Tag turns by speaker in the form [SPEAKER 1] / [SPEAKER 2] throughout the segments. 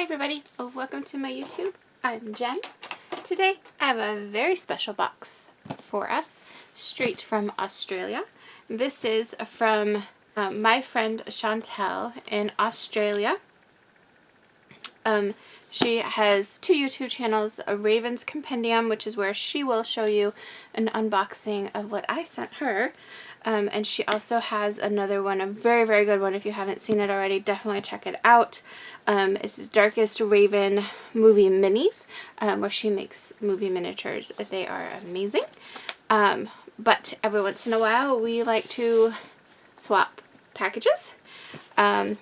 [SPEAKER 1] everybody, welcome to my YouTube. I'm Jen. Today I have a very special box for us, straight from Australia. This is from my friend Chantal in Australia. She has two YouTube channels, a Raven's Compendium, which is where she will show you an unboxing of what I sent her. And she also has another one, a very, very good one. If you haven't seen it already, definitely check it out. It's Darkest Raven movie minis, where she makes movie miniatures. They are amazing. But every once in a while, we like to swap packages. And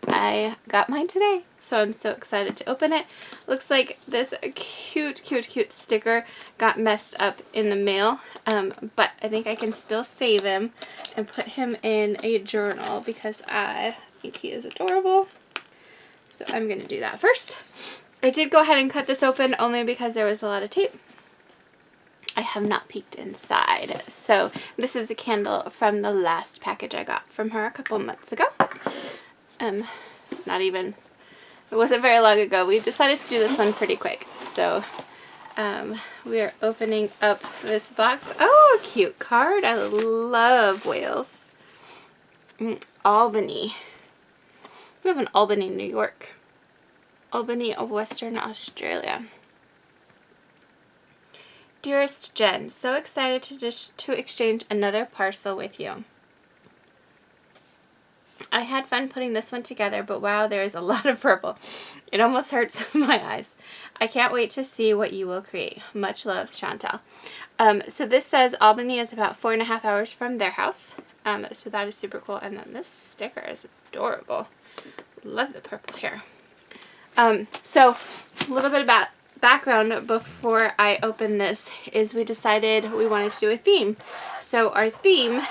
[SPEAKER 1] I got mine today, so I'm so excited to open it. Looks like this cute sticker got messed up in the mail, but I think I can still save him and put him in a journal because I think he is adorable. So I'm going to do that first. I did go ahead and cut this open only because there was a lot of tape. I have not peeked inside. So this is the candle from the last package I got from her a couple months ago. Not even, it wasn't very long ago. We decided to do this one pretty quick. So we are opening up this box. Oh, a cute card. I love Wales. Albany. We have an Albany, New York. Albany of Western Australia. Dearest Jen, so excited to exchange another parcel with you. I had fun putting this one together, but wow, there is a lot of purple. It almost hurts my eyes. I can't wait to see what you will create. Much love, Chantal. So this says Albany is about 4.5 hours from their house. So that is super cool. And then this sticker is adorable. Love the purple here. So a little bit about background before I open this is we decided we wanted to do a theme. So our theme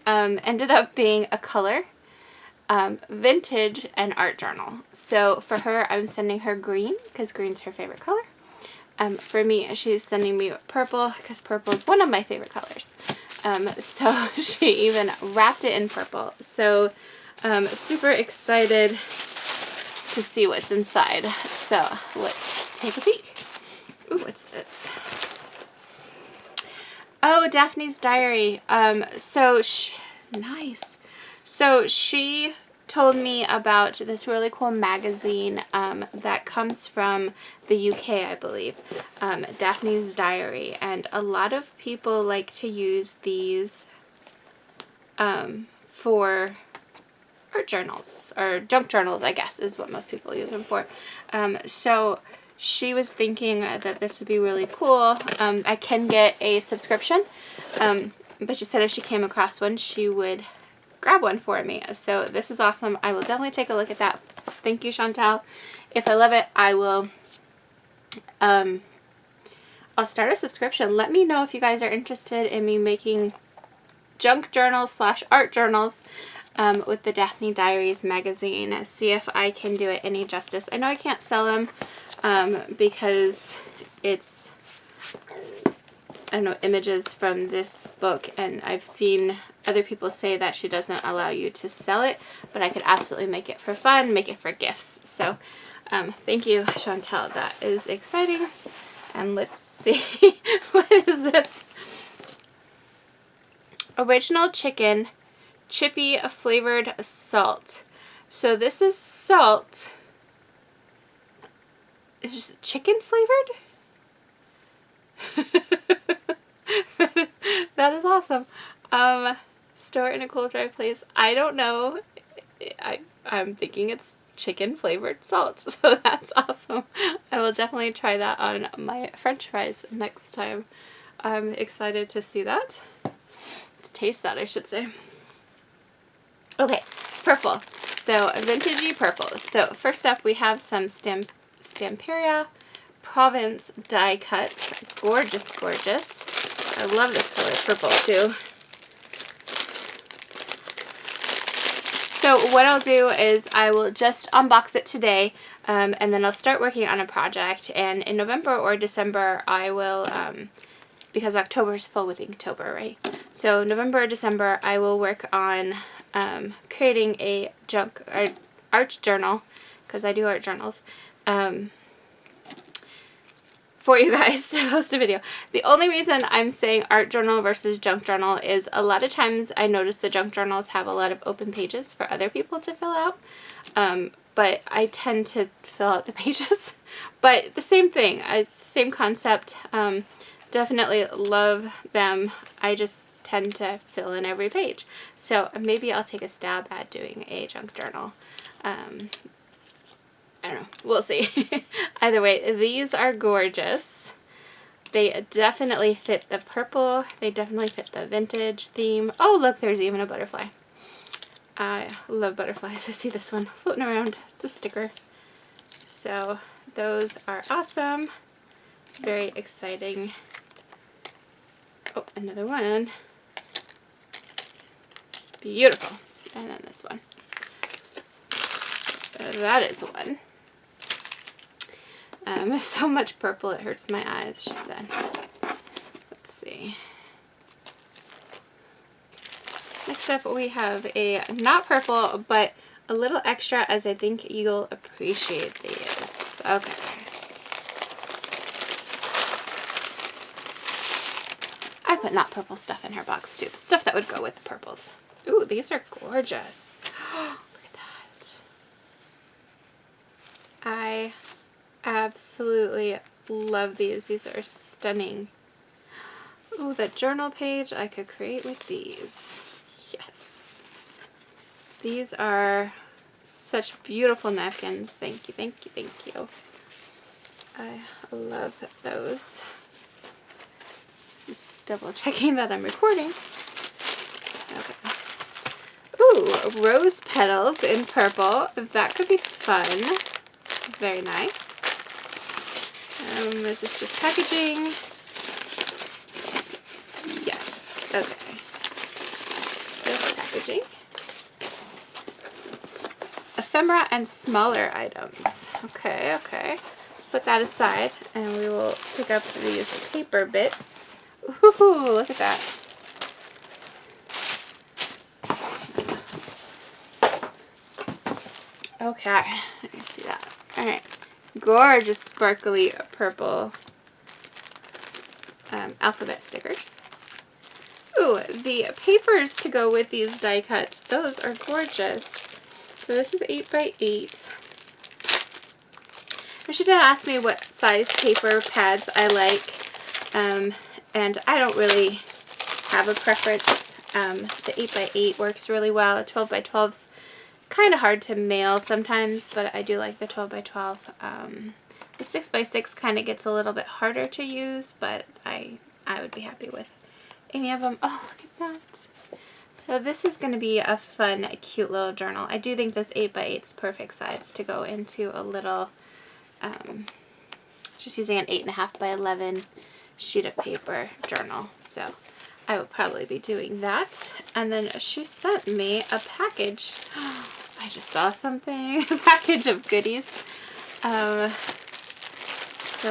[SPEAKER 1] ended up being a color, vintage, and art journal. So for her, I'm sending her green because green's her favorite color. For me, she's sending me purple because purple is one of my favorite colors. So she even wrapped it in purple. So super excited to see what's inside. So let's take a peek. Ooh, what's this? Oh, Daphne's Diary. Nice. So she told me about this really cool magazine that comes from the UK, I believe. Daphne's Diary. And a lot of people like to use these for art journals, or junk journals, I guess, is what most people use them for. So she was thinking that this would be really cool. I can get a subscription, but she said if she came across one, she would grab one for me. So this is awesome. I will definitely take a look at that. Thank you, Chantal. If I love it, I will, I'll start a subscription. Let me know if you guys are interested in me making junk journals / art journals with the Daphne Diaries magazine. See if I can do it any justice. I know I can't sell them because it's, I don't know, images from this book, and I've seen other people say that she doesn't allow you to sell it, but I could absolutely make it for fun, make it for gifts. So thank you, Chantal. That is exciting. And let's see, what is this? Original chicken, chippy flavored salt. So this is salt. It's just chicken flavored? That is awesome. Store in a cool, dry place. I don't know. I'm thinking it's chicken flavored salt. So that's awesome. I will definitely try that on my French fries next time. I'm excited to see that. To taste that, I should say. Okay, purple. So vintagey purple. So first up, we have some Stamperia Provence die cuts. Gorgeous, gorgeous. I love this color, purple too. So what I'll do is I will just unbox it today, and then I'll start working on a project. And in November or December, I will, because October is full with Inktober, right? So November or December, I will work on creating a junk art journal, because I do art journals, for you guys to post a video. The only reason I'm saying art journal versus junk journal is a lot of times I notice the junk journals have a lot of open pages for other people to fill out, but I tend to fill out the pages. But the same thing, same concept. Definitely love them. I just tend to fill in every page. So maybe I'll take a stab at doing a junk journal. I don't know. We'll see. Either way, these are gorgeous. They definitely fit the purple. They definitely fit the vintage theme. Oh, look, there's even a butterfly. I love butterflies. I see this one floating around. It's a sticker. So those are awesome. Very exciting. Oh, another one. Beautiful. And then this one. That is one. There's so much purple it hurts my eyes, she said. Let's see. Next up we have a not purple, but a little extra, as I think you'll appreciate these. Okay. I put not purple stuff in her box too. Stuff that would go with the purples. Ooh, these are gorgeous. Look at that. I absolutely love these. These are stunning. Ooh, the journal page I could create with these. Yes. These are such beautiful napkins. Thank you, thank you, thank you. I love those. Just double checking that I'm recording. Okay. Ooh, rose petals in purple. That could be fun. Very nice. This is just packaging. Yes, okay. Just packaging. Ephemera and smaller items. Okay, okay. Let's put that aside and we will pick up these paper bits. Ooh, look at that. Okay, you see that. Alright. Gorgeous sparkly purple alphabet stickers. Ooh, the papers to go with these die cuts. Those are gorgeous. So this is 8 by 8. And she did ask me what size paper pads I like. And I don't really have a preference. The 8 by 8 works really well. A 12 by 12's kind of hard to mail sometimes, but I do like the 12 by 12. The 6 by 6 kind of gets a little bit harder to use, but I would be happy with any of them. Oh, look at that. So this is going to be a fun, cute little journal. I do think this 8 by 8 is perfect size to go into a little, just using an 8.5 by 11 sheet of paper journal. So I will probably be doing that. And then she sent me a package. I just saw something. A package of goodies. So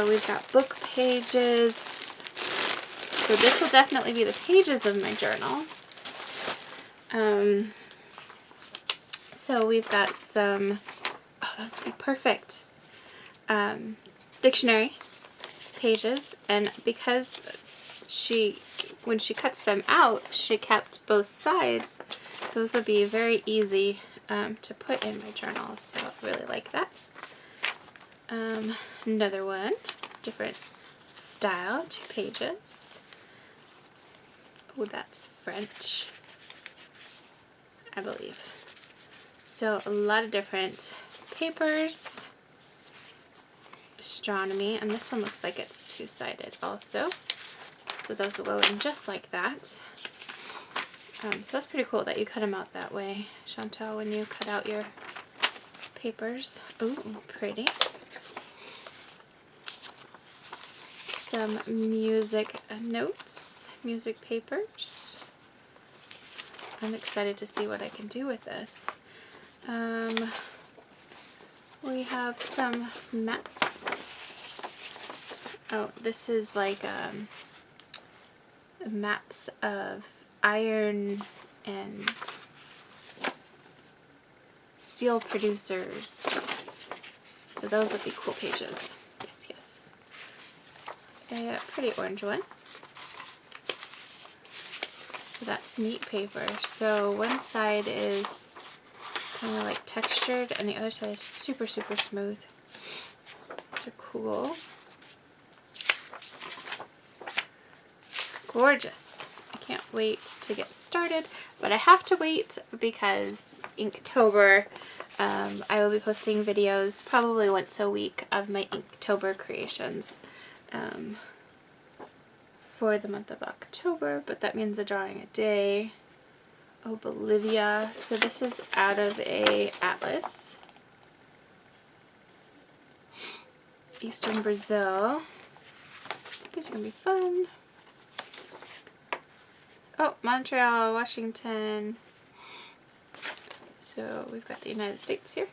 [SPEAKER 1] we've got book pages. So this will definitely be the pages of my journal. So we've got some, oh, those would be perfect. Dictionary pages, and because when she cuts them out, she kept both sides. Those would be very easy to put in my journal, so I really like that. Another one, different style, 2 pages. Oh, that's French, I believe. So a lot of different papers. Astronomy, and this one looks like it's 2-sided also. So those will go in just like that. So that's pretty cool that you cut them out that way, Chantal, when you cut out your papers. Ooh, pretty. Some music notes, music papers. I'm excited to see what I can do with this. We have some maps. Oh, this is like maps of iron and steel producers. those would be cool pages. Yes, yes. A pretty orange one. So that's neat paper. So one side is kind of like textured and the other side is super, super smooth. So cool. Gorgeous. I can't wait to get started, but I have to wait because Inktober, I will be posting videos probably once a week of my Inktober creations for the month of October, but that means a drawing a day. Oh, Bolivia. So this is out of a atlas. Eastern Brazil. These are going to be fun. Oh, Montreal, Washington. So we've got the United States here.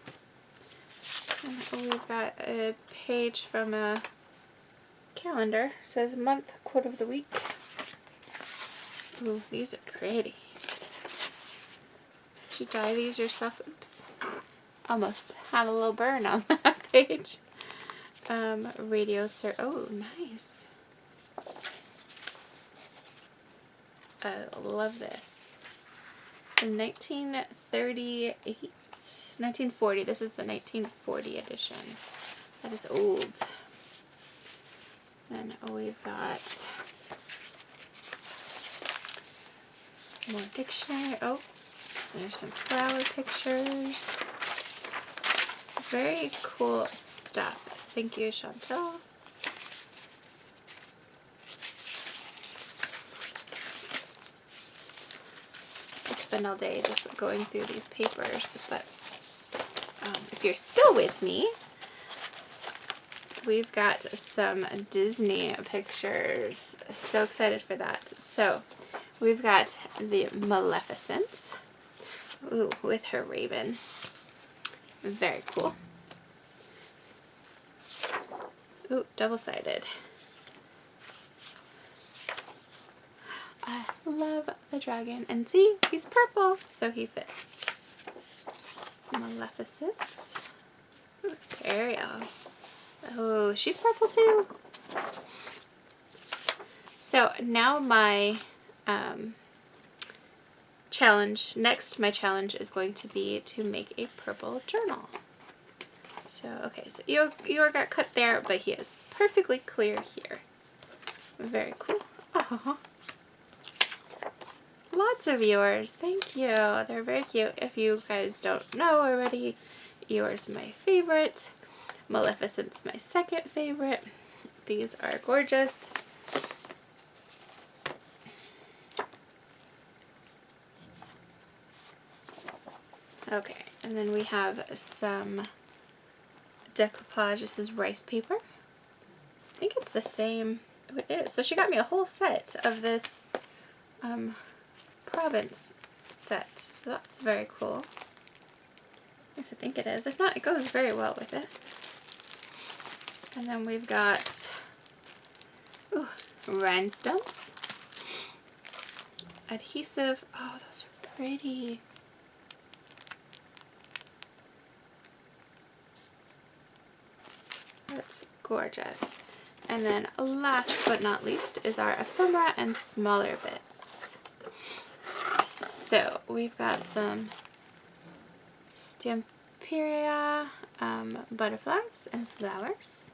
[SPEAKER 1] And we've got a page from a calendar. It says month, quote of the week. Ooh, these are pretty. Did you dye these yourself? Oops. Almost had a little burn on that page. Radio sir. Oh, nice. I love this. In 1938, 1940. This is the 1940 edition. That is old. Then we've got more dictionary. Oh, there's some flower pictures. Very cool stuff. Thank you, Chantal. It's been all day just going through these papers, but if you're still with me, we've got some Disney pictures. So excited for that. So we've got the Maleficent. Ooh, with her raven. Very cool. Ooh, double-sided. I love the dragon. And see, he's purple, so he fits. Maleficent. Ooh, it's Ariel. Oh, she's purple too. So now my challenge, my challenge is going to be to make a purple journal. So, okay, so Eeyore got cut there, but he is perfectly clear here. Very cool. Oh, lots of Eeyores. Thank you. They're very cute. If you guys don't know already, Eeyore's my favorite. Maleficent's my second favorite. These are gorgeous. Okay, and then we have some decoupage. This is rice paper. I think it's the same. Oh, it is. So she got me a whole set of this province set. So that's very cool. Yes, I think it is. If not, it goes very well with it. And then we've got rhinestones. Adhesive. Oh, those are pretty. That's gorgeous. And then last but not least is our ephemera and smaller bits. So we've got some Stamperia butterflies and flowers.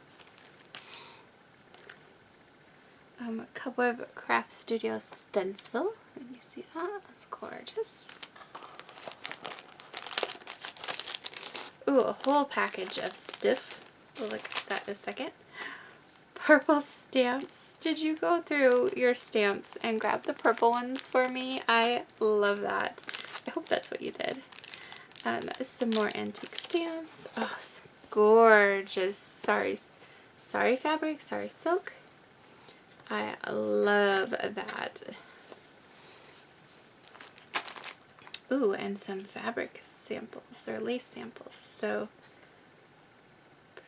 [SPEAKER 1] A couple of Craft Studio stencil. And you see that? That's gorgeous. Ooh, a whole package of stiff. We'll look at that in a second. Purple stamps. Did you go through your stamps and grab the purple ones for me? I love that. I hope that's what you did. Some more antique stamps. Oh, some gorgeous sari fabric, sari silk. I love that. Ooh, and some fabric samples or lace samples. So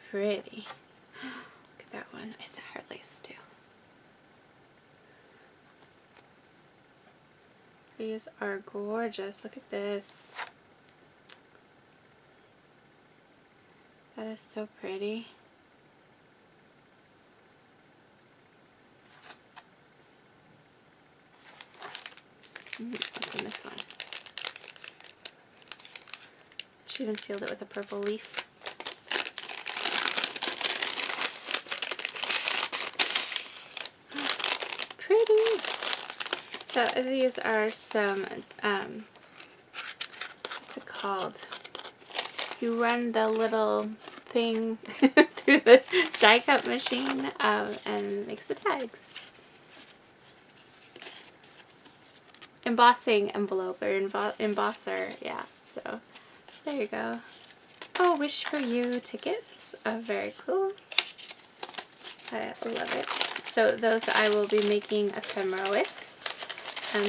[SPEAKER 1] pretty. Look at that one. I saw her lace too. These are gorgeous. Look at this. That is so pretty. What's in this one? She even sealed it with a purple leaf. Pretty! So these are some, what's it called? You run the little thing through the die cut machine and makes the tags. Embossing envelope, or embosser, yeah, so there you go. Oh, Wish for You tickets, very cool. I love it. So those I will be making ephemera with,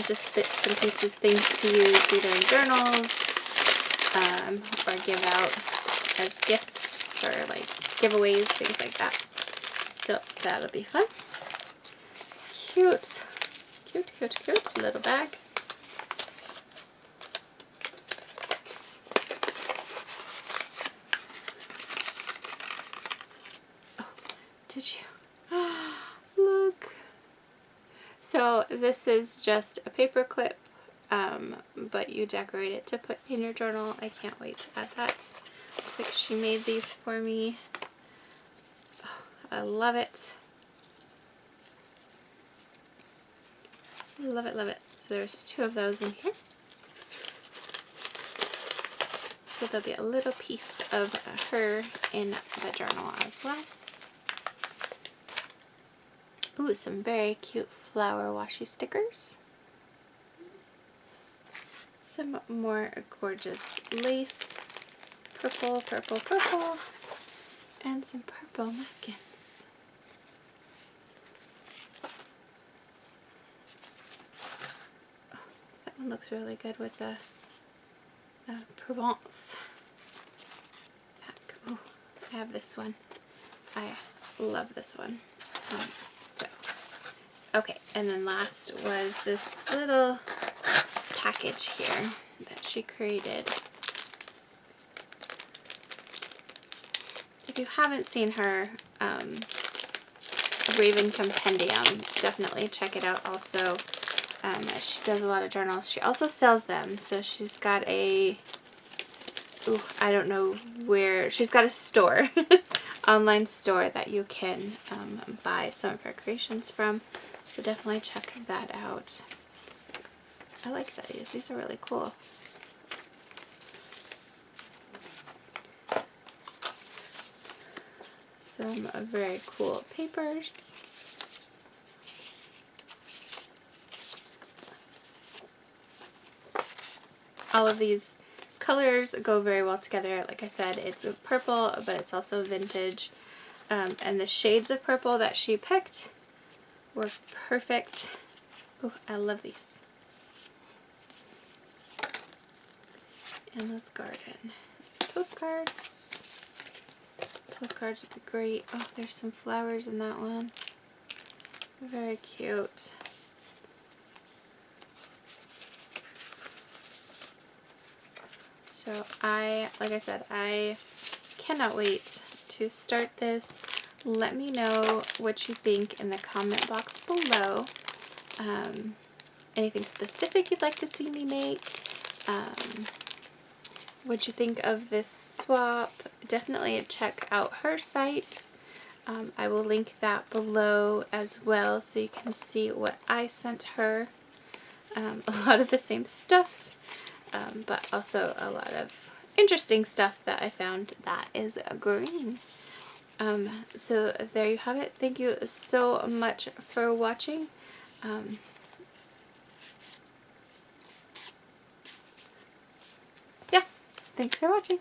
[SPEAKER 1] just bits and pieces, things to use either in journals, or give out as gifts, or like giveaways, things like that. So that'll be fun. Cute. Cute, cute, cute little bag. Oh, did you? Look. So this is just a paper clip, but you decorate it to put in your journal. I can't wait to add that. Looks like she made these for me. Oh, I love it. Love it, love it. So there's 2 of those in here. So there'll be a little piece of her in the journal as well. Ooh, some very cute flower washi stickers. Some more gorgeous lace. Purple, purple, purple. And some purple napkins. Oh, that one looks really good with the Provence pack. Oh, I have this one. I love this one. Okay, and then last was this little package here that she created. If you haven't seen her Raven Compendium, definitely check it out also. She does a lot of journals. She also sells them, so she's got a, ooh, I don't know where, she's got a store, online store that you can buy some of her creations from, so definitely check that out. I like these. These are really cool. Some very cool papers. All of these colors go very well together. Like I said, it's a purple, but it's also vintage. And the shades of purple that she picked were perfect. Oh, I love these. Endless Garden. Postcards. Postcards would be great. Oh, there's some flowers in that one. Very cute. So like I said, I cannot wait to start this. Let me know what you think in the comment box below. Anything specific you'd like to see me make? What'd you think of this swap? Definitely check out her site. I will link that below as well so you can see what I sent her. A lot of the same stuff. But also a lot of interesting stuff that I found that is green. So there you have it. Thank you so much for watching. Yeah, thanks for watching.